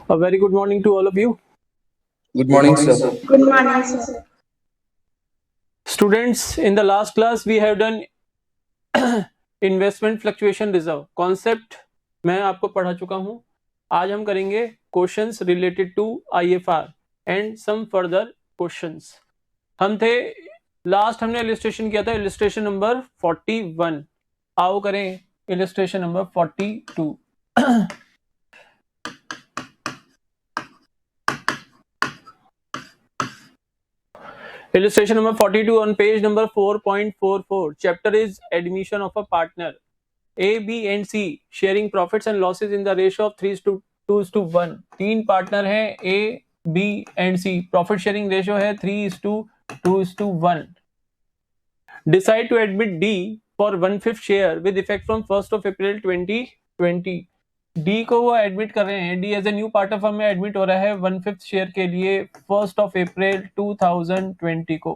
A very good morning to all of you. Good morning, sir. Good morning, sir. Students, in the last class we have done investment fluctuation reserve concept मैं आपको पढ़ा चुका हूं. आज हम करेंगे questions related to IFR and some further questions. हम थे लास्ट हमने इलस्ट्रेशन किया था इलस्ट्रेशन नंबर 41. आओ करें illustration number 42. Illustration number 42 on page number 4.44. Chapter is admission of a partner. A, B and C sharing profits and losses in the ratio of 3:2:1. तीन partner हैं A, B and C. Profit sharing ratio है 3:2:1. Decide to admit D for 1/5 share with effect from 1st of April 2020. D को वो admit कर रहे हैं. D as a new partner firm में admit हो रहा है 1/5 शेयर के लिए 1st of April 2020 को.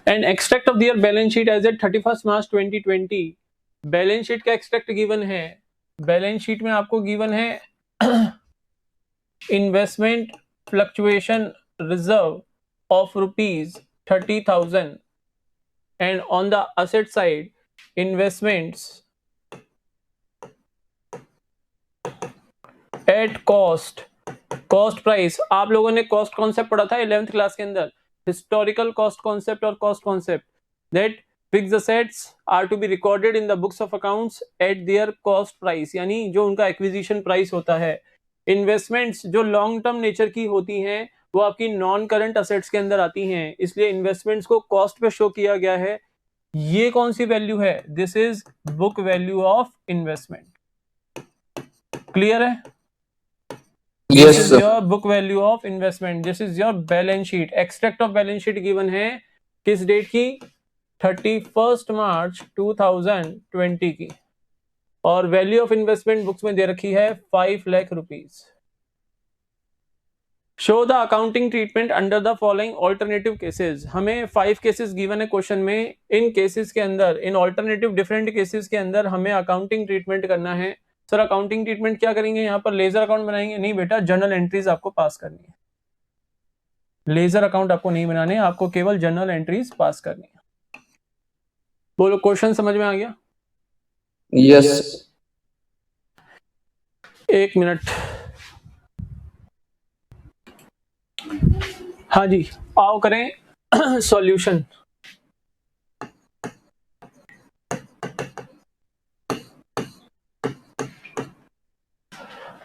And extract of their balance sheet as at 31st March 2020. Balance sheet का एक्सट्रैक्ट गिवन है. बैलेंस शीट में आपको गिवन है investment fluctuation reserve of rupees 30,000 and on the asset side investments at cost price. आप लोगों ने cost concept पढ़ा था 11th क्लास के अंदर. हिस्टोरिकल कॉस्ट कॉन्सेप्ट और cost concept that fixed assets are to be recorded in the books of accounts at their cost price, यानी जो उनका एक्विजिशन प्राइस होता है. इन्वेस्टमेंट्स जो लॉन्ग टर्म नेचर की होती हैं वो आपकी नॉन करंट असेट्स के अंदर आती हैं, इसलिए इन्वेस्टमेंट्स को कॉस्ट पे शो किया गया है. ये कौन सी वैल्यू है? This is book value of investment. Clear है? Yes, this is sir. Your book value of investment. This is your balance sheet. Extract of balance sheet given है किस डेट की? 31st March 2020 की. और वैल्यू ऑफ इन्वेस्टमेंट बुक्स में दे रखी है 5 lakh rupees. Show the accounting treatment under the following alternative cases. हमें 5 cases given है क्वेश्चन में. इन केसेस के अंदर, इन ऑल्टरनेटिव डिफरेंट केसेस के अंदर हमें अकाउंटिंग ट्रीटमेंट करना है. सर अकाउंटिंग ट्रीटमेंट क्या करेंगे? यहाँ पर लेजर अकाउंट बनाएंगे? नहीं बेटा, जर्नल एंट्रीज आपको पास करनी है. लेजर अकाउंट आपको नहीं बनाने, आपको केवल जर्नल एंट्रीज पास करनी है. बोलो, क्वेश्चन समझ में आ गया? Yes. एक मिनट. हाँ जी, आओ करें सॉल्यूशन.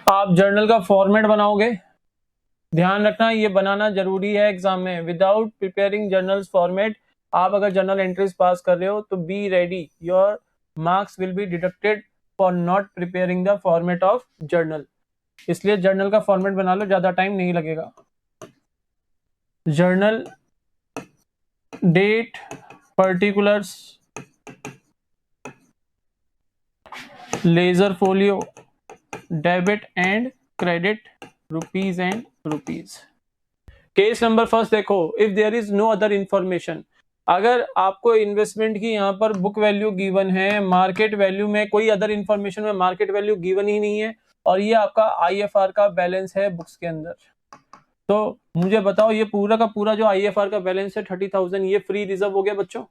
आप जर्नल का फॉर्मेट बनाओगे. ध्यान रखना ये बनाना जरूरी है एग्जाम में. विदाउट प्रिपेयरिंग जर्नल्स फॉर्मेट आप अगर जर्नल एंट्रीज पास कर रहे हो तो be ready, your marks will be deducted for not preparing the format of journal. इसलिए जर्नल का फॉर्मेट बना लो, ज्यादा टाइम नहीं लगेगा. Journal date particulars ledger folio debit and credit rupees and rupees. Case number first देखो. If there is no other information, अगर आपको इन्वेस्टमेंट की यहाँ पर बुक वैल्यू गिवन है, मार्केट वैल्यू में कोई अदर इंफॉर्मेशन में मार्केट वैल्यू गिवन ही नहीं है, और ये आपका आईएफआर का बैलेंस है बुक्स के अंदर, तो मुझे बताओ ये पूरा का पूरा जो आईएफआर का बैलेंस है 30,000, ये फ्री रिजर्व हो गया बच्चों?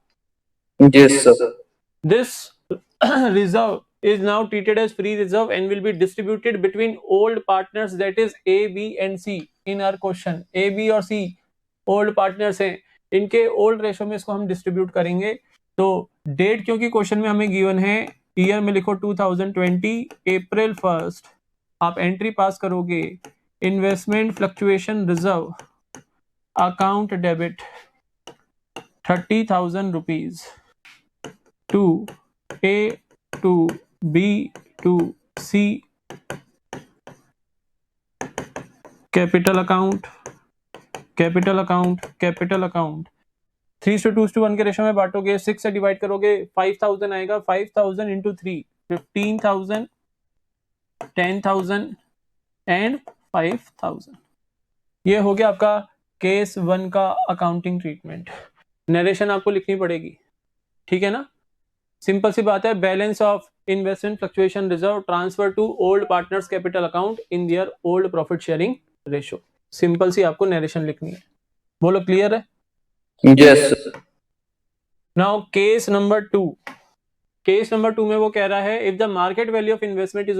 Yes, sir. This reserve is now treated as free reserve and will be distributed between old partners, that is A, B and C in our question. A, B और C old partners हैं, इनके old ratio में इसको हम distribute करेंगे. तो date क्योंकि question में हमें गिवन है, ईयर में लिखो 2020 April 1st. आप एंट्री पास करोगे investment fluctuation reserve account debit 30,000 rupees to A to B to C capital account 3:2:1 के रेशो में बांटोगे. 6 से डिवाइड करोगे 5,000 आएगा. 5,000 इंटू 3 15,000 10,000 एंड 5,000. ये हो गया आपका केस 1 का अकाउंटिंग ट्रीटमेंट, नरेशन आपको लिखनी पड़ेगी, ठीक है ना। सिंपल सी बात है, balance of investment fluctuation reserve transfer to old partners capital account in their old profit sharing ratio. Simple सी आपको नरेशन लिखनी है। बोलो क्लियर है? Yes, sir. Now case number 2, case number 2 में वो कह रहा है if the market value of investment is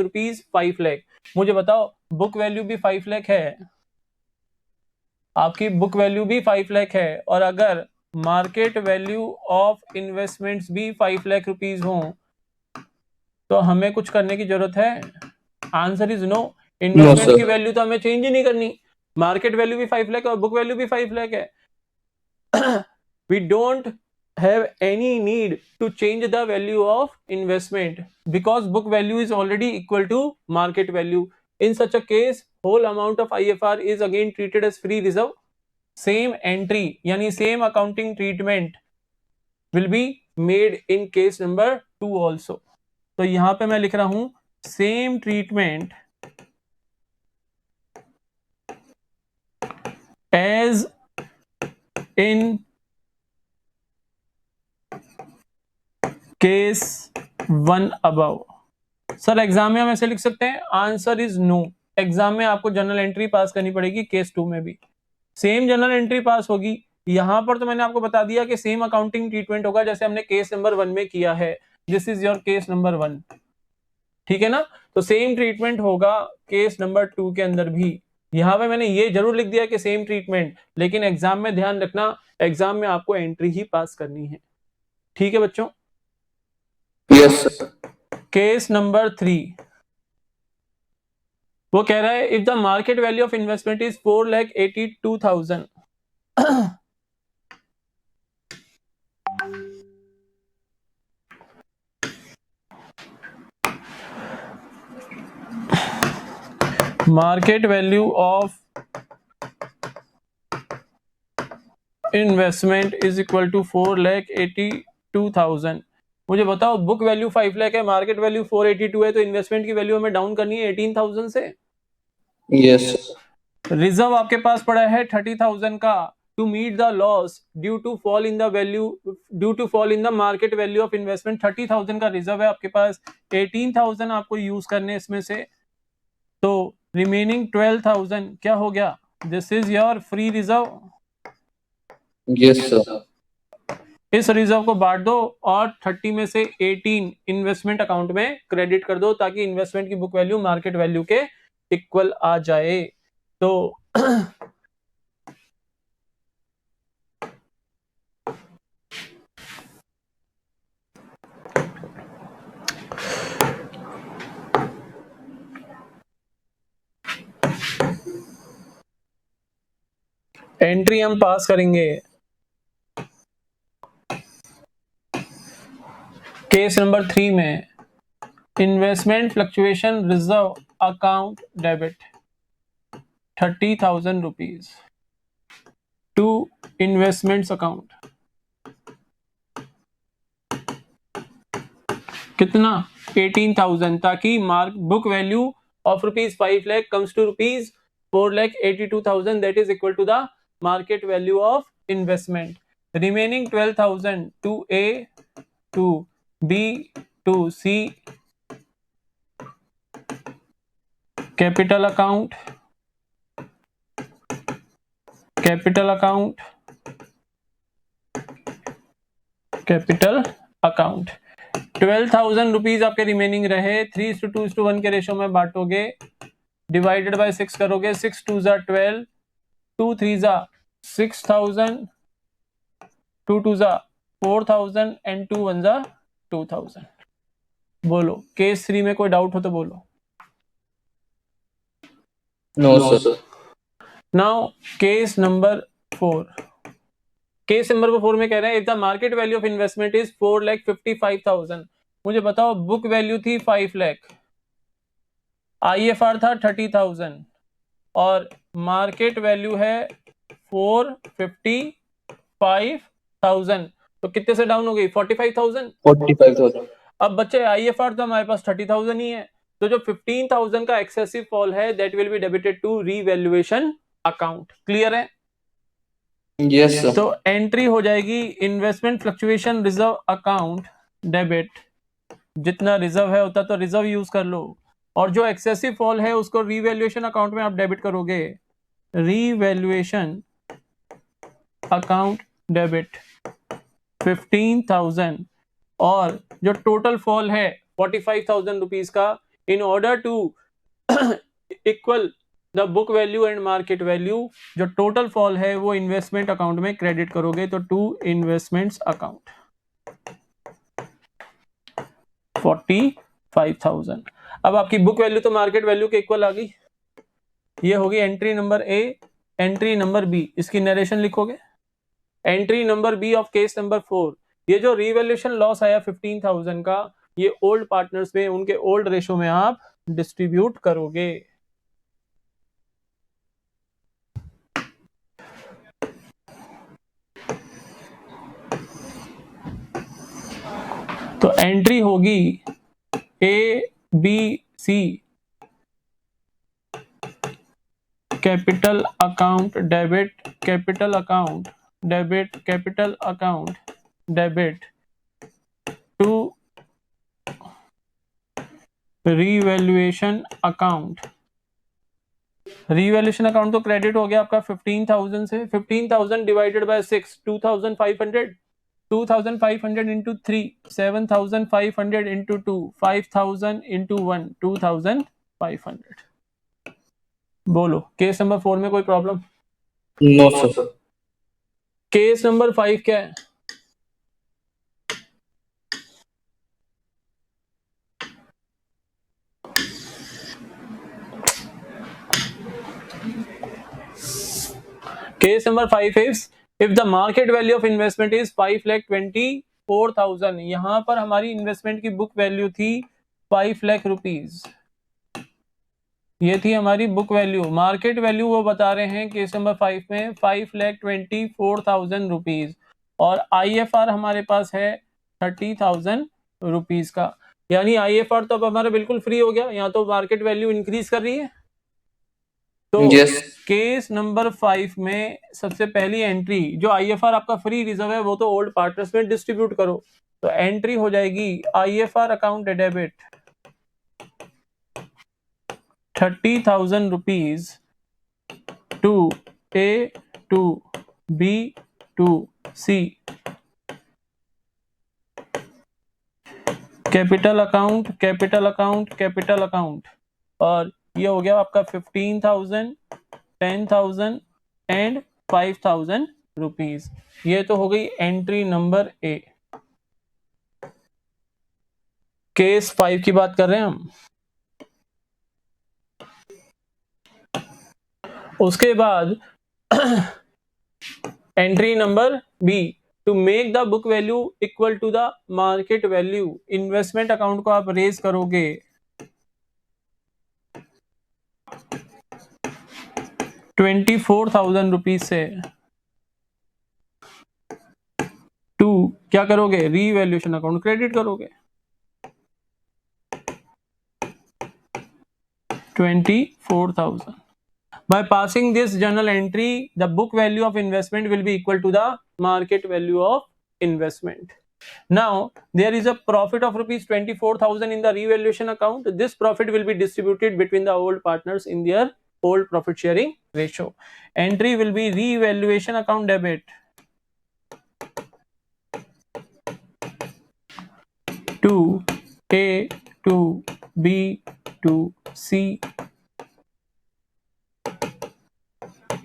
₹5 lakh. मुझे बताओ बुक वैल्यू भी 5 लाख है, आपकी बुक वैल्यू भी 5 लाख है, और अगर मार्केट वैल्यू ऑफ इन्वेस्टमेंट्स भी 5 लाख रुपीज हो तो हमें कुछ करने की जरूरत है? Answer is no. इन्वेस्टमेंट की sir. वैल्यू तो हमें चेंज ही नहीं करनी, मार्केट वैल्यू भी 5 लाख है और बुक वैल्यू भी 5 लाख है। We don't have any need to change the value of investment because book value is already equal to market value. In such a case, whole amount of IFR is again treated as free reserve. Same entry yani same accounting treatment will be made in case number 2 also. तो यहां पे मैं लिख रहा हूं same treatment as in case 1 above. Sir exam में हम ऐसे लिख सकते हैं? Answer is no. एग्जाम में आपको जनरल एंट्री पास करनी पड़ेगी, केस 2 में भी सेम जनरल एंट्री पास होगी। यहां पर तो मैंने आपको बता दिया कि सेम अकाउंटिंग ट्रीटमेंट होगा जैसे हमने केस नंबर 1 में किया है। This is your case number 1, ठीक है ना। तो सेम ट्रीटमेंट होगा केस नंबर 2 के अंदर भी। यहां पे मैंने ये जरूर लिख दिया कि सेम ट्रीटमेंट, लेकिन एग्जाम में ध्यान रखना एग्जाम में आपको एंट्री ही पास करनी है, ठीक है बच्चों। Yes, sir. केस नंबर 3, वो कह रहा है if the market value of investment is 4,82,000, market value of investment is equal to 4,82,000। मुझे बताओ बुक वैल्यू 5 लाख है, मार्केट वैल्यू 482 है, तो इन्वेस्टमेंट की वैल्यू हमें डाउन करनी है 18,000 से। Yes, sir. रिजर्व आपके पास पड़ा है 30,000 का to meet the loss due to fall in the value, due to fall in the market value of investment. 30,000 का रिजर्व है आपके पास, 18,000 आपको यूज करने इसमें से, तो रिमेनिंग 12,000 क्या हो गया? This is your free reserve. Yes, sir. इस रिजर्व को बांट दो और 30 में से 18 इन्वेस्टमेंट अकाउंट में क्रेडिट कर दो ताकि इन्वेस्टमेंट की बुक वैल्यू मार्केट वैल्यू के इक्वल आ जाए। तो एंट्री हम पास करेंगे केस नंबर 3 में, investment fluctuation reserve account debit 30,000 rupees to investments account. कितना? 18,000, ताकि mark book value of ₹5 lakh comes to ₹4,82,000, that is equal to the market value of investment. Remaining 12,000 to A, to B, to C capital account, capital account, capital account. 12,000 rupees आपके remaining रहे, 3:2:1 के ratio में बांटोगे, divided by 6 करोगे, 6 2 जा 12, 2 3 जा 6,000, 2 2 जा 4,000 and 2 1 जा 2,000। बोलो केस 3 में कोई डाउट हो तो बोलो। No, sir. Now case number 4, case number 4 में कह रहे हैं if the market value of investment is 4,55,000। मुझे बताओ बुक वैल्यू थी 5 लाख, IFR था 30,000 और मार्केट वैल्यू है 455,000, तो कितने से डाउन हो गई? 45,000। 45,000. अब बच्चे IFR तो हमारे पास 30,000 ही है, तो जो 15,000 का एक्सेसिव फॉल है that will be debited to revaluation account. Clear है? Yes, sir. तो एंट्री हो जाएगी investment fluctuation reserve account debit, जितना रिजर्व है उतना तो रिजर्व यूज कर लो, और जो एक्सेसिव फॉल है उसको रीवैल्यूएशन अकाउंट में आप डेबिट करोगे, रीवैल्यूएशन अकाउंट डेबिट 15,000, और जो टोटल फॉल है 45,000 रुपीज का, in order to equal the book value and market value, जो टोटल फॉल है वो इन्वेस्टमेंट अकाउंट में क्रेडिट करोगे, तो टू इन्वेस्टमेंट्स अकाउंट 45,000। अब आपकी बुक वैल्यू तो मार्केट वैल्यू के इक्वल आ गई। ये होगी entry number A. Entry number B, इसकी नरेशन लिखोगे। Entry number B of case number 4, ये जो रीवैल्यूएशन लॉस आया 15,000 का, ये ओल्ड पार्टनर्स में उनके ओल्ड रेशो में आप डिस्ट्रीब्यूट करोगे। तो एंट्री होगी A B C, capital account debit, capital account debit, capital account debit to revaluation account. Revaluation account तो क्रेडिट हो गया आपका 15,000 से। 15,000 divided by 6, 2,500। 2,500 into 3, 7,500 into 2, 5,000 into 1, 2,500। बोलो केस नंबर 4 में कोई problem? No, sir. Case number 5 क्या है? Case number 5 is if the market value of investment is 5,24,000, यहां पर हमारी इन्वेस्टमेंट की बुक वैल्यू थी 5 लाख रुपीज, ये थी हमारी बुक वैल्यू। मार्केट वैल्यू वो बता रहे हैं केस नंबर 5 में 5,24,000 रुपीज, और IFR हमारे पास है 30,000 रुपीज का। यानी IFR तो अब हमारा बिल्कुल फ्री हो गया, यहाँ तो मार्केट वैल्यू इंक्रीज कर रही है। तो Yes. केस नंबर 5 में सबसे पहली एंट्री, जो IFR आपका फ्री रिजर्व है वो तो ओल्ड पार्टनर्स में डिस्ट्रीब्यूट करो। तो एंट्री हो जाएगी IFR account debit 30,000 rupees to A to B to C, capital account, capital account, capital account, और ये हो गया आपका 15,000, 10,000 एंड 5,000 रुपीज। ये तो हो गई एंट्री नंबर ए। केस 5 की बात कर रहे हैं हम। उसके बाद entry number B, to make the book value equal to the market value, investment account को आप रेज करोगे 24,000 रुपीज से, टू क्या करोगे, रीवैल्यूएशन अकाउंट क्रेडिट करोगे 24,000। By passing this journal entry, the book value of investment will be equal to the market value of investment. Now, there is a profit of rupees 24,000 in the revaluation account. This profit will be distributed between the old partners in their old profit sharing ratio. Entry will be revaluation account debit to A to B to C,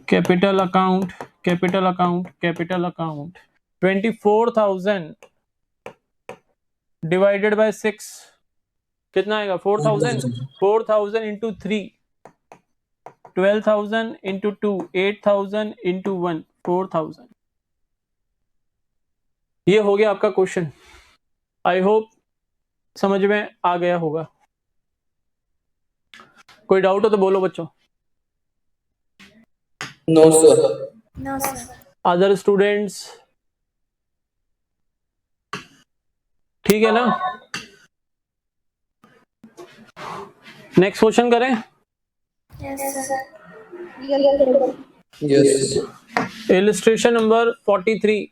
capital account, capital account, capital account 24,000 divided by 6 कितना आएगा 4,000। 4,000 into 3, 12,000 into 2, 8,000 into 1, 4,000। ये हो गया आपका question. I hope समझ में आ गया होगा। कोई डाउट हो तो बोलो बच्चों। No, sir. No, sir. Other students ठीक है ना? नेक्स्ट क्वेश्चन करें। Yes, sir. Yes. Illustration number 43.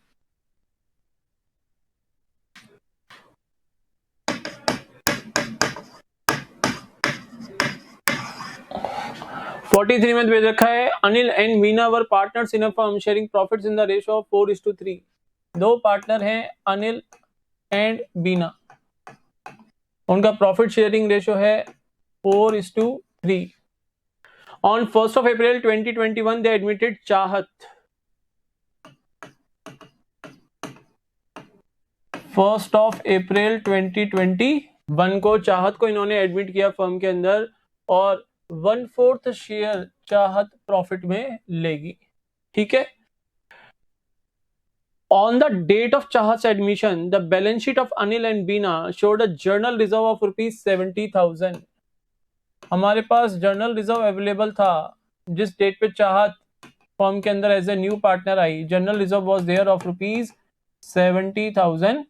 में दे रखा है Anil and Meena were partners in a firm sharing profits in the ratio of 4:3. दो पार्टनर हैं अनिल एंड बीना, उनका प्रॉफिट शेयरिंग रेशियो है 4:3. On 1st of April 2021, they admitted चाहत. 1st of April 2021 को चाहत को इन्होंने एडमिट किया फर्म के अंदर और 1/4 शेयर चाहत प्रॉफिट में लेगी. ठीक है. On the date of Chahat's admission, the balance sheet of Anil and Beena showed a journal reserve of ₹70,000. हमारे पास जर्नल रिजर्व अवेलेबल था जिस डेट पे चाहत फर्म के अंदर as a new partner I. General reserve was there of ₹70,000.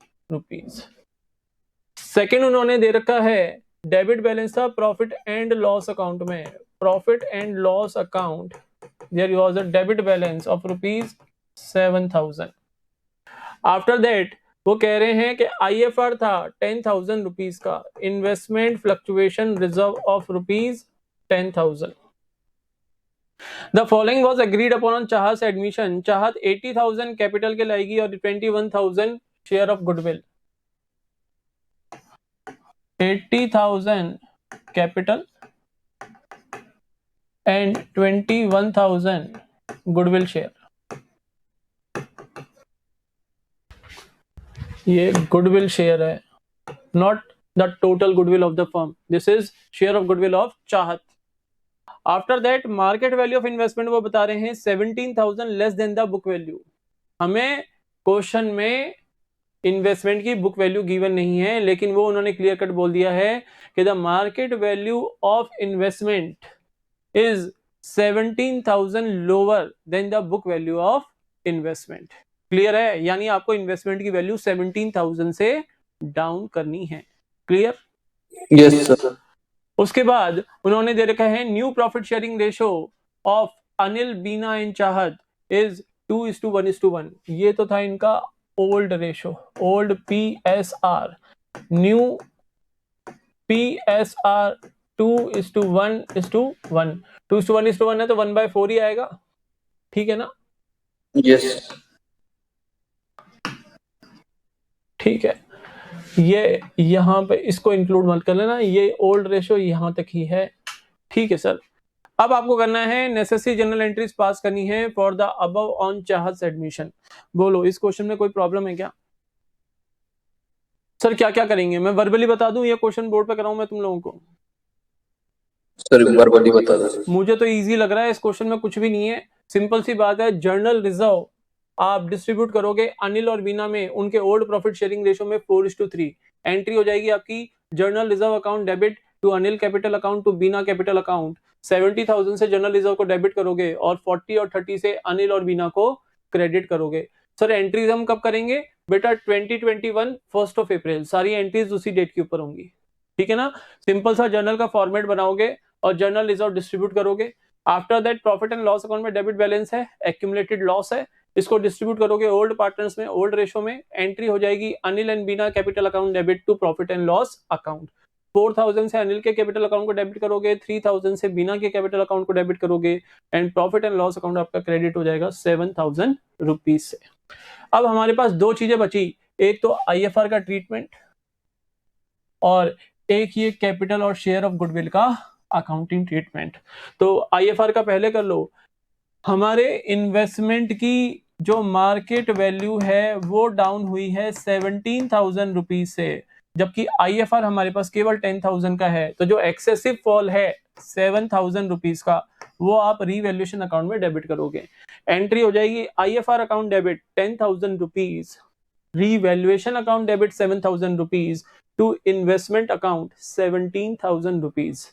Second उन्होंने दे रखा है डेबिट बैलेंस था प्रॉफिट एंड लॉस अकाउंट में. Profit and loss account there was a debit balance of ₹7,000. After that वो कह रहे हैं कि IFR था ₹10,000 का. Investment fluctuation reserve of ₹10,000. The following was agreed upon on Chahat admission. Chahat 80,000 capital के लाएगी और 21,000 share of goodwill. 80,000 capital and 21,000 goodwill share. ये गुडविल शेयर है, not the total goodwill of the firm. This is share of goodwill of Chahat. After that market value of investment वो बता रहे हैं 17,000 less than the book value. हमें question में investment की book value given नहीं है, लेकिन वो उन्होंने क्लियर कट बोल दिया है कि the market value of investment is 17,000 lower than the book value of investment. Clear है? यानी आपको इन्वेस्टमेंट की वैल्यू 17,000 से डाउन करनी है. क्लियर? Yes, sir. उसके बाद उन्होंने दे रखा है new profit sharing ratio of Anil Bina and Chahat is 2:1:1. ये तो था इनका old ratio, old PSR. New PSR 2:1:1. 2:1:1 है तो 1/4 ही आएगा. ठीक है ना? Yes. ठीक है. ये यहाँ पे इसको इंक्लूड मत कर लेना, ये ओल्ड रेशो यहाँ तक ही है. ठीक है सर. अब आपको करना है नेसेसरी जनरल एंट्रीज पास करनी है for the above on Chahat admission. बोलो इस क्वेश्चन में कोई प्रॉब्लम है क्या? सर क्या क्या करेंगे? मैं वर्बली बता दूं या क्वेश्चन बोर्ड पे कराऊं मैं तुम लोगों को? सर वर्बली बता दो. मुझे तो इजी लग रहा है. इस क्वेश्चन में कुछ भी नहीं है, सिंपल सी बात है. जर्नल रिजर्व आप डिस्ट्रीब्यूट करोगे अनिल और बीना में उनके ओल्ड प्रॉफिट शेयरिंग रेशो में 4:3. एंट्री हो जाएगी आपकी general reserve account debit to Anil capital account to Bina capital account. 70,000 से जनरल रिजर्व को डेबिट करोगे और 40 और 30 से अनिल और बीना को क्रेडिट करोगे. सर एंट्रीज हम कब करेंगे बेटा? 2021 1st of April. सारी एंट्रीज उसी डेट के ऊपर होंगी. ठीक है ना? सिंपल सा जर्नल का फॉर्मेट बनाओगे और जर्नल रिजर्व डिस्ट्रीब्यूट करोगे. After that profit and loss account में डेबिट बैलेंस है, एक्यूमुलेटेड लॉस है, इसको डिस्ट्रीब्यूट करोगे ओल्ड पार्टनर्स में, ओल्ड रेशो में. एंट्री हो जाएगी Anil and Bina capital account debit to profit and loss account. 4,000 से अनिल के कैपिटल अकाउंट को डेबिट करोगे, 3,000 से बीना के कैपिटल अकाउंट को डेबिट करोगे and profit and loss account आपका क्रेडिट हो जाएगा 7,000 रुपीज से. अब हमारे पास दो चीजें बची, एक तो IFR का ट्रीटमेंट और एक ये कैपिटल और शेयर ऑफ गुडविल का अकाउंटिंग ट्रीटमेंट. तो IFR का पहले कर लो. हमारे इन्वेस्टमेंट की जो मार्केट वैल्यू है वो डाउन हुई है 17,000 रुपीज से, जबकि IFR हमारे पास केवल 10,000 का है. तो जो एक्सेसिव फॉल है 7,000 रुपीज का वो आप रीवैल्यूएशन अकाउंट में डेबिट करोगे. एंट्री हो जाएगी IFR account debit 10,000 rupees, revaluation account debit 7,000 rupees to investment account 17,000 rupees.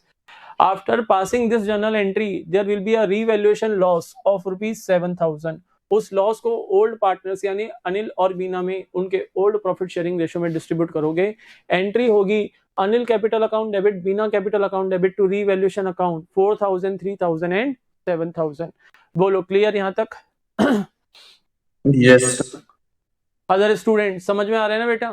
After passing this journal entry, there will be a revaluation loss of ₹7,000. उस loss को ओल्ड पार्टनर्स यानी अनिल और बीना में उनके ओल्ड प्रॉफिट शेयरिंग रेशो में distribute करोगे. Entry होगी Anil capital account debit, Bina capital account debit to revaluation account 4,000, 3,000 and 7,000. बोलो क्लियर यहाँ तक? यस अदर स्टूडेंट समझ में आ रहे हैं ना बेटा?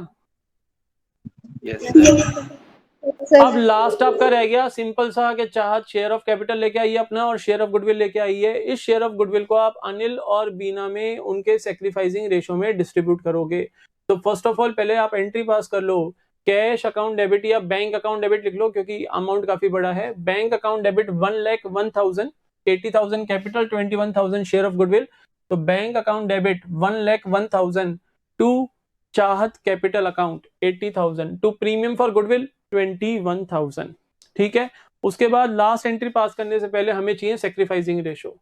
अब लास्ट आपका रह गया सिंपल सा कि चाहत शेयर ऑफ कैपिटल लेके आइए अपना और शेयर ऑफ गुडविल लेके आइए। इस शेयर ऑफ गुडविल को आप अनिल और बीना में उनके सेक्रीफाइसिंग रेशो में डिस्ट्रीब्यूट करोगे। तो फर्स्ट ऑफ ऑल पहले आप एंट्री पास कर लो, कैश अकाउंट डेबिट या बैंक अकाउंट डेबिट लिख लो क्योंकि अमाउंट काफी बड़ा है। Bank account debit 1,01,000, 80,000 capital, 21,000 share of goodwill. तो bank account debit 1,01,000 to Chahat capital account 80,000 to premium for goodwill 21,000। ठीक है, उसके बाद लास्ट एंट्री पास करने से पहले हमें चाहिए सेक्रीफाइसिंग रेशो।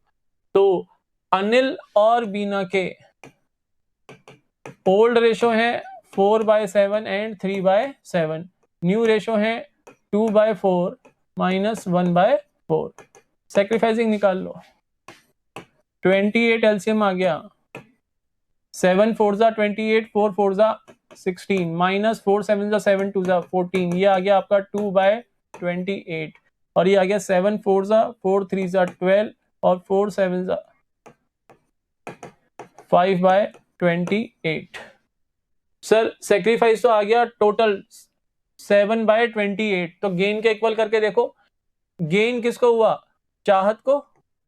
तो अनिल और बीना के ओल्ड रेशो है 4/7 एंड 3/7, न्यू रेशो है 2/4 माइनस 1/4। सेक्रीफाइसिंग निकाल लो, 28 एलसीएम आ गया, 7 4 जा 28, 4 4 जा 16 माइनस 4 7 जा 7 2 जा 14, ये आ गया आपका 2/28 और ये आ गया 7 4 जा 4 3 जा 12 और 4 7 जा 5/28। सर सेक्रीफाइस तो आ गया टोटल 7/28। तो गेन के इक्वल करके देखो, गेन किसको हुआ? चाहत को।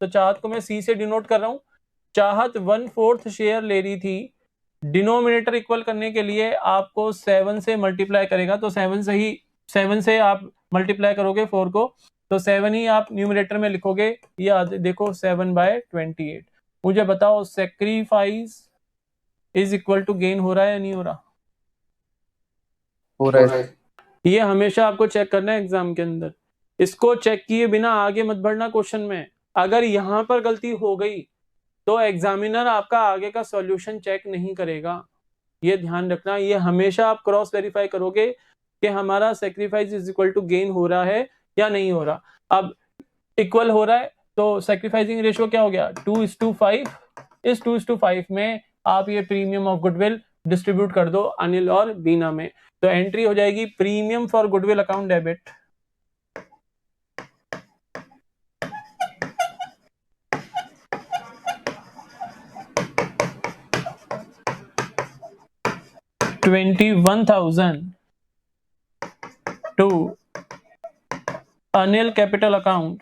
तो चाहत को मैं सी से डिनोट कर रहा हूं। चाहत 1/4 शेयर ले रही थी, डिनोमिनेटर इक्वल करने के लिए आपको 7 से मल्टीप्लाई करेगा। तो 7 से आप मल्टीप्लाई करोगे 4 को, तो 7 ही आप न्यूमिनेटर में लिखोगे। ये देखो 7/28। मुझे बताओ sacrifice is equal to gain हो रहा है या नहीं हो रहा? हो रहा है। ये हमेशा आपको चेक करना है एग्जाम के अंदर, इसको चेक किए बिना आगे मत बढ़ना क्वेश्चन में। अगर यहां पर गलती हो गई तो एग्जामिनर आपका आगे का सॉल्यूशन चेक नहीं करेगा, ये ध्यान रखना। ये हमेशा आप क्रॉस वेरीफाई करोगे कि हमारा sacrifice is equal to gain हो रहा है या नहीं हो रहा। अब इक्वल हो रहा है तो सेक्रीफाइसिंग रेशियो क्या हो गया? 2:5। इस 2:5 में आप ये प्रीमियम ऑफ गुडविल डिस्ट्रीब्यूट कर दो अनिल और बीना में। तो एंट्री हो जाएगी premium for goodwill account debit 21,000 to Anil capital account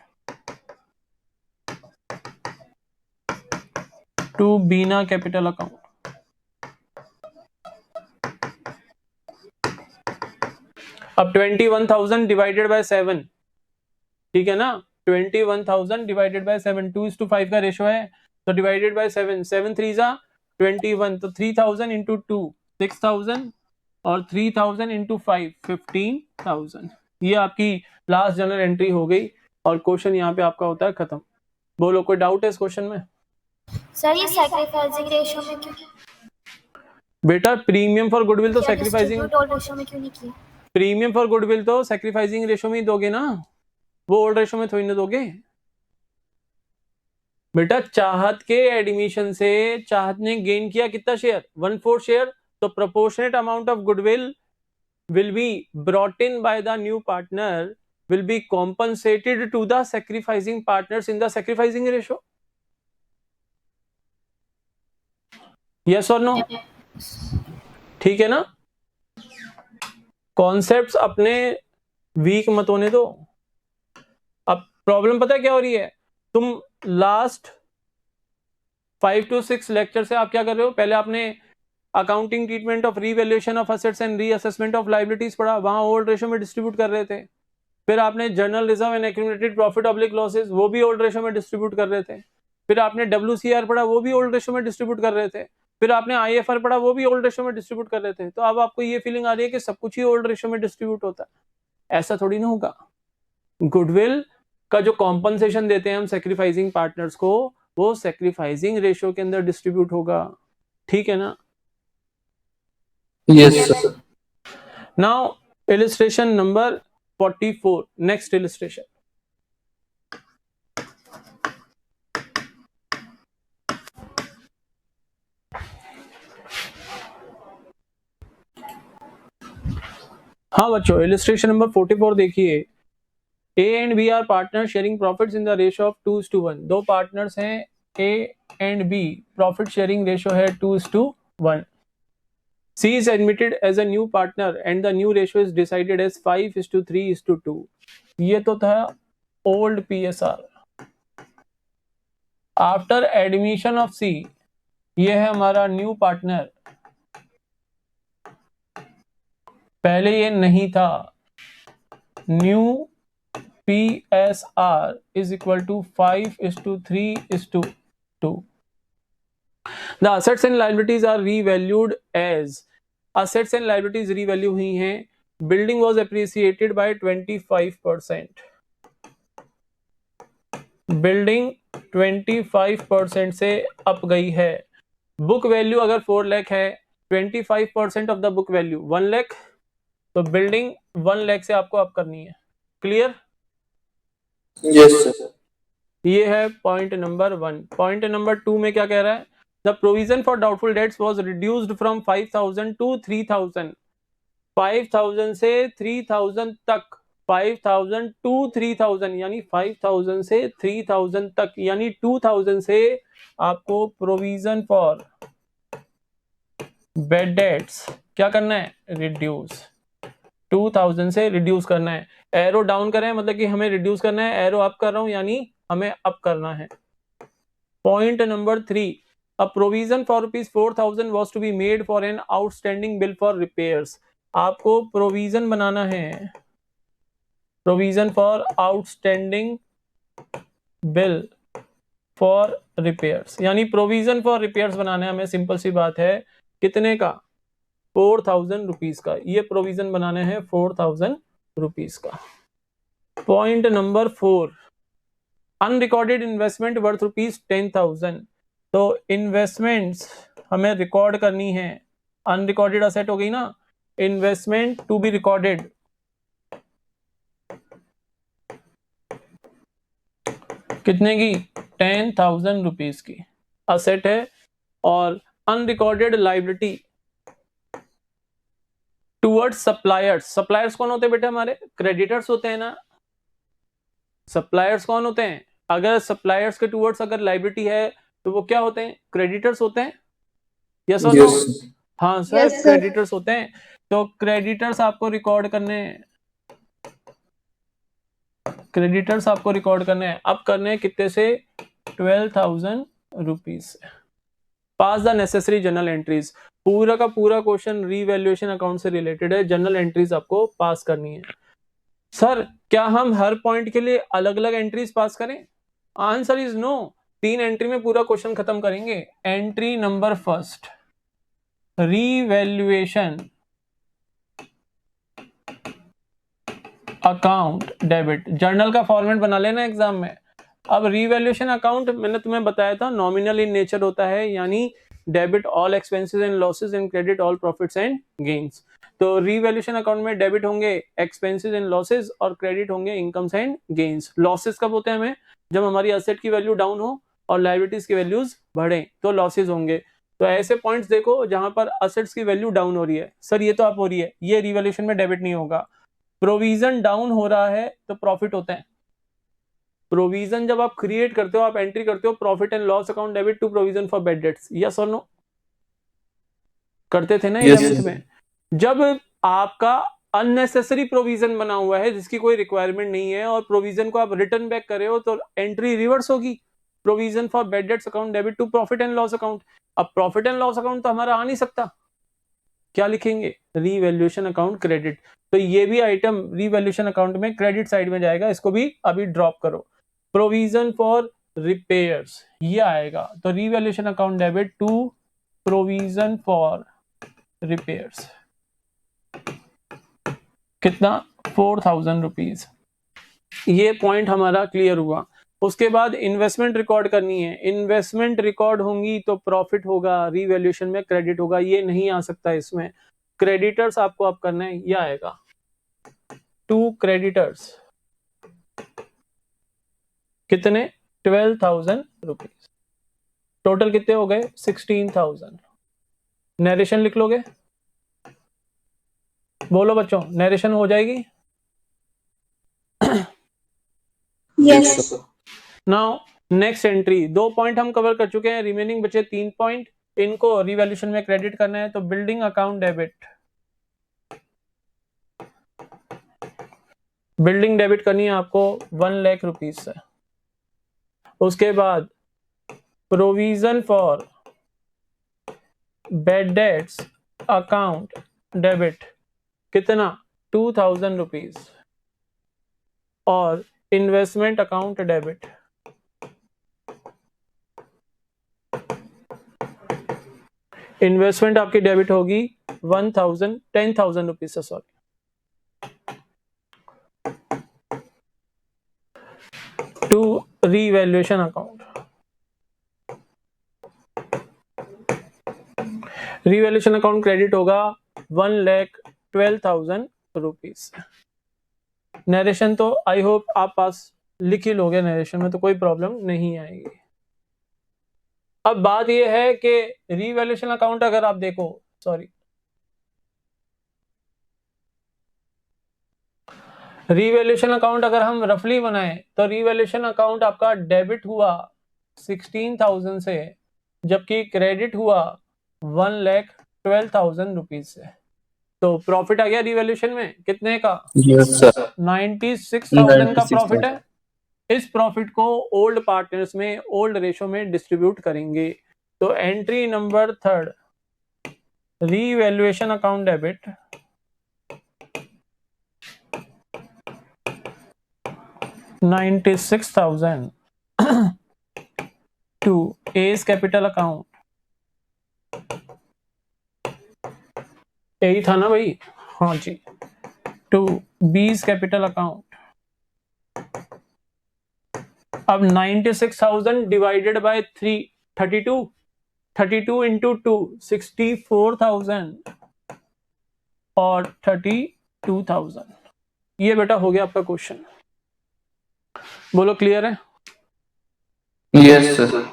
to Bina capital account। अब 21,000 डिवाइडेड बाय 7, ठीक है ना? 21,000 डिवाइडेड बाय 7, 2:5 का रेशो है, तो डिवाइडेड बाय 7, 7 3 जा 21, तो 3,000 इंटू 2 6,000 और 3,000 इंटू 5 15,000। ये आपकी लास्ट जनरल एंट्री हो गई और क्वेश्चन यहाँ पे आपका होता है खत्म। बोलो कोई डाउट है इस क्वेश्चन में? सर ये सैक्रिफाइसिंग रेशियो में क्यों बेटा प्रीमियम फॉर गुडविल तो सैक्रिफाइसिंग, ओल्ड रेशियो में क्यों नहीं किया? प्रीमियम फॉर गुडविल तो सैक्रिफाइसिंग रेशो में ही दोगे ना, वो ओल्ड रेशो में थोड़ी ना दोगे। बेटा चाहत के एडमिशन से चाहत ने गेन किया कितना शेयर? 1/4 शेयर। तो proportionate amount of goodwill will be brought in by the new partner will be compensated to the sacrificing partners in the sacrificing ratio. Yes or no? ठीक है ना? कॉन्सेप्ट्स अपने वीक मत होने दो। अब प्रॉब्लम पता है क्या हो रही है? तुम लास्ट 5 to 6 लेक्चर से आप क्या कर रहे हो? पहले आपने accounting treatment of revaluation of assets and reassessment of liabilities पढ़ा, वहां ओल्ड रेशो में डिस्ट्रीब्यूट कर रहे थे। फिर आपने journal reserve and accumulated profit oblique losses, वो भी ओल्ड रेशो में डिस्ट्रीब्यूट कर रहे थे। फिर आपने WCR पढ़ा, वो भी ओल्ड रेशो में डिस्ट्रीब्यूट कर रहे थे। फिर आपने IFR पढ़ा, वो भी ओल्ड रेशो में डिस्ट्रीब्यूट कर रहे थे। तो अब आपको ये फीलिंग आ रही है कि सब कुछ ही ओल्ड रेशो में डिस्ट्रीब्यूट होता है, ऐसा थोड़ी ना होगा। गुडविल का जो कॉम्पनसेशन देते हैं हम सेक्रीफाइसिंग पार्टनर्स को, वो सेक्रीफाइसिंग रेशो के अंदर डिस्ट्रीब्यूट होगा, ठीक है ना? Yes, sir. Now illustration number 44, next illustration। हाँ बच्चों, illustration number 44 देखिए। A and B are partners sharing profits in the ratio of 2:1। दो पार्टनर्स हैं, A and B profit sharing ratio है 2:1. C is admitted as a new partner and the new ratio is decided as 5:3:2. ये तो था old PSR. After admission of C, ये है हमारा new partner, पहले ये नहीं था. New PSR is equal to 5:3:2. The assets and liabilities are revalued as, assets and liabilities revalue हुई हैं. Building was appreciated by 25%. Building 25% से अप गई है. बुक वैल्यू अगर 4 लाख है, 25% of the book value 1 lakh, तो बिल्डिंग 1 लाख से आपको अप करनी है. क्लियर? Yes, sir. ये है पॉइंट नंबर 1. पॉइंट नंबर 2 में क्या कह रहा है? The provision for doubtful debts was reduced from 5,000 to 3,000. 5,000 से 3,000 तक, 5,000 टू 3,000 यानी 5,000 से 3,000 तक, यानी 2,000 से आपको प्रोविजन फॉर बैड डेट्स क्या करना है? रिड्यूस. 2,000 से रिड्यूस करना है. एरो डाउन कर रहे हैं मतलब कि हमें रिड्यूस करना है, एरो अप कर रहा हूं यानी हमें अप करना है. Point number 3, a provision for ₹4,000 was to be made for an outstanding bill for repairs. आपको प्रोविजन बनाना है, provision for outstanding bill for repairs, यानी प्रोविजन फॉर रिपेयर्स बनाना है हमें. सिंपल सी बात है. कितने का? 4,000 रुपीज का. ये प्रोविजन बनाने हैं 4,000 रुपीज का. Point number 4, unrecorded investment worth ₹10,000. तो इन्वेस्टमेंट्स हमें रिकॉर्ड करनी है. अनरिकॉर्डेड असेट हो गई ना, इन्वेस्टमेंट टू बी रिकॉर्डेड. कितने की? 10,000 रुपीज की असेट है. और unrecorded liability towards suppliers. Suppliers कौन होते हैं बेटा? हमारे क्रेडिटर्स होते हैं ना. सप्लायर्स कौन होते हैं? अगर सप्लायर्स के टूवर्ड्स अगर लाइबिलिटी है तो वो क्या होते हैं? क्रेडिटर्स होते हैं. यस और नो? Yes. हाँ सर, Yes, sir. क्रेडिटर्स होते हैं. तो क्रेडिटर्स आपको रिकॉर्ड करने हैं, क्रेडिटर्स आपको रिकॉर्ड करने हैं. अब करने हैं कितने से? 12,000 रुपीज से. पास द नेसेसरी जर्नल एंट्रीज. पूरा का पूरा क्वेश्चन रीवैल्यूएशन अकाउंट से रिलेटेड है. जर्नल एंट्रीज आपको पास करनी है. सर क्या हम हर पॉइंट के लिए अलग अलग एंट्रीज पास करें? Answer is no. 3 एंट्री में पूरा क्वेश्चन खत्म करेंगे. Entry number first, revaluation account debit. Journal का फॉर्मेट बना लेना एग्जाम में. अब रीवैल्यूएशन अकाउंट मैंने तुम्हें बताया था नॉमिनल इन नेचर होता है, यानी debit all expenses and losses and credit all profits and gains. तो रीवैल्यूएशन अकाउंट में डेबिट होंगे एक्सपेंसेस एंड लॉसेस और क्रेडिट होंगे इनकम्स एंड गेन्स. लॉसेस कब होते हैं? हमें जब हमारी एसेट की वैल्यू डाउन हो और लायबिलिटीज की वैल्यूज बढ़े तो लॉसेस होंगे. तो ऐसे पॉइंट्स देखो जहां पर असेट्स की वैल्यू डाउन हो रही है. सर ये तो आप हो रही है, ये रीवैल्यूएशन में डेबिट नहीं होगा. प्रोविजन डाउन हो रहा है तो प्रॉफिट होता है. प्रोविजन जब आप क्रिएट करते हो, आप एंट्री करते हो profit and loss account debit to provision for bad debts. Yes और नो? करते थे ना Yes. 11th में. जब आपका अननेसेसरी प्रोविजन बना हुआ है जिसकी कोई रिक्वायरमेंट नहीं है और प्रोविजन को आप रिटर्न बैक करे हो तो एंट्री रिवर्स होगी. Provision for bad debts account debit to profit and loss account. अब प्रॉफिट एंड लॉस अकाउंट तो हमारा आ नहीं सकता. क्या लिखेंगे? Revaluation account credit. तो ये भी आइटम रीवैल्यूएशन अकाउंट में क्रेडिट साइड में जाएगा. इसको भी अभी ड्रॉप करो. प्रोविजन फॉर रिपेयर्स ये आएगा. तो revaluation account debit to provision for repairs. कितना? 4,000 रुपीज. ये पॉइंट हमारा क्लियर हुआ. उसके बाद इन्वेस्टमेंट रिकॉर्ड करनी है. इन्वेस्टमेंट रिकॉर्ड होंगी तो प्रॉफिट होगा, रीवैल्यूएशन में क्रेडिट होगा. ये नहीं आ सकता इसमें. क्रेडिटर्स आपको अब करना है, ये आएगा टू क्रेडिटर्स. कितने? 12,000 रुपीज. टोटल कितने हो गए? 16,000. नरेशन लिख लोगे? बोलो बच्चों, नरेशन हो जाएगी? Yes. sir. Now next entry, 2 point हम कवर कर चुके हैं, रिमेनिंग बचे 3 पॉइंट, इनको रिवैल्यूएशन में क्रेडिट करना है। तो building account debit, building debit करनी है आपको 1 लाख रुपीज से। उसके बाद provision for bad debts account debit कितना, 2000 रुपीज। और इन्वेस्टमेंट अकाउंट डेबिट इन्वेस्टमेंट आपकी डेबिट होगी 10,000 रुपीज से, sorry. To revaluation account, revaluation account credit होगा 1,12,000 रुपीज। नरेशन तो आई होप आप पास लिख ही लोगे, नरेशन में तो कोई प्रॉब्लम नहीं आएगी। अब बात यह है कि रीवैल्यूएशन अकाउंट अगर आप देखो, सॉरी, रीवैल्यूएशन अकाउंट अगर हम रफली बनाएं तो रीवैल्यूएशन अकाउंट आपका डेबिट हुआ 16,000 से, जबकि क्रेडिट हुआ 1,12,000 रुपीज से। तो प्रॉफिट आ गया रीवैल्यूएशन में कितने का, Yes, sir. 96,000 का प्रॉफिट है। इस प्रॉफिट को ओल्ड पार्टनर्स में ओल्ड रेशो में डिस्ट्रीब्यूट करेंगे। तो entry number 3, revaluation account debit 96,000 to A's capital account, यही था ना भाई, हाँ जी, to B's capital account। अब 96,000 डिवाइडेड बाय 32 इंटू 2 64,000 और 32,000। ये बेटा हो गया आपका क्वेश्चन। बोलो क्लियर है? Yes, sir.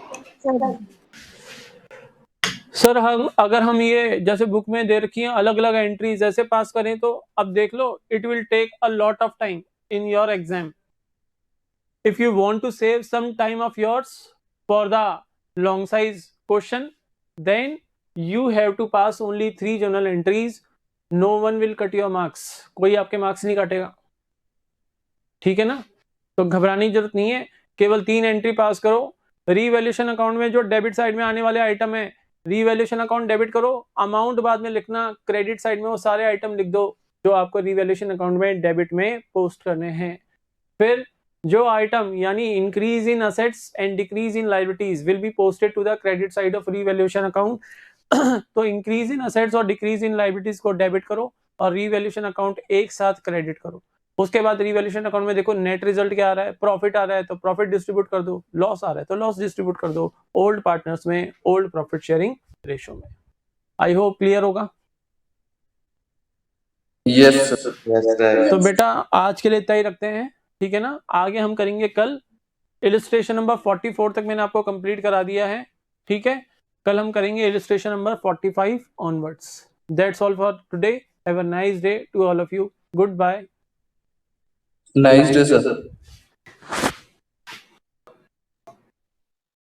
सर हम अगर हम ये जैसे बुक में दे रखी है अलग अलग एंट्रीज ऐसे पास करें तो अब देख लो, it will take a lot of time in your exam. If you want to save some time of yours for the long size question, then you have to pass only 3 journal entries. No one will cut your marks, कोई आपके marks नहीं काटेगा, ठीक है ना? तो घबराने की जरूरत नहीं है, केवल 3 एंट्री पास करो। रीवैल्यूएशन अकाउंट में जो डेबिट साइड में आने वाले आइटम है, रीवैल्यूएशन अकाउंट डेबिट करो, अमाउंट बाद में लिखना, क्रेडिट साइड में वो सारे आइटम लिख दो जो आपको रीवैल्यूएशन अकाउंट में डेबिट में पोस्ट करने हैं। फिर जो आइटम यानी increase in assets and decrease in liabilities will be posted to the credit side of revaluation account. तो इंक्रीज इन असेट्स और डिक्रीज इन लायबिलिटीज को डेबिट करो और रीवैल्यूएशन अकाउंट एक साथ क्रेडिट करो। उसके बाद रीवैल्यूएशन अकाउंट में देखो नेट रिजल्ट क्या आ रहा है, प्रॉफिट आ रहा है तो प्रॉफिट डिस्ट्रीब्यूट कर दो, लॉस आ रहा है तो लॉस डिस्ट्रीब्यूट कर दो ओल्ड पार्टनर्स में ओल्ड प्रॉफिट शेयरिंग रेशो में। आई होप क्लियर होगा। Yes, sir. Yes, sir. तो बेटा आज के लिए इतना ही रखते हैं, ठीक है ना? आगे हम करेंगे कल। इलिस्ट्रेशन नंबर 44 तक मैंने आपको कंप्लीट करा दिया है, ठीक है? कल हम करेंगे illustration number 45 onwards. That's all for today. Have a nice day to all of you. Goodbye. Nice day, sir.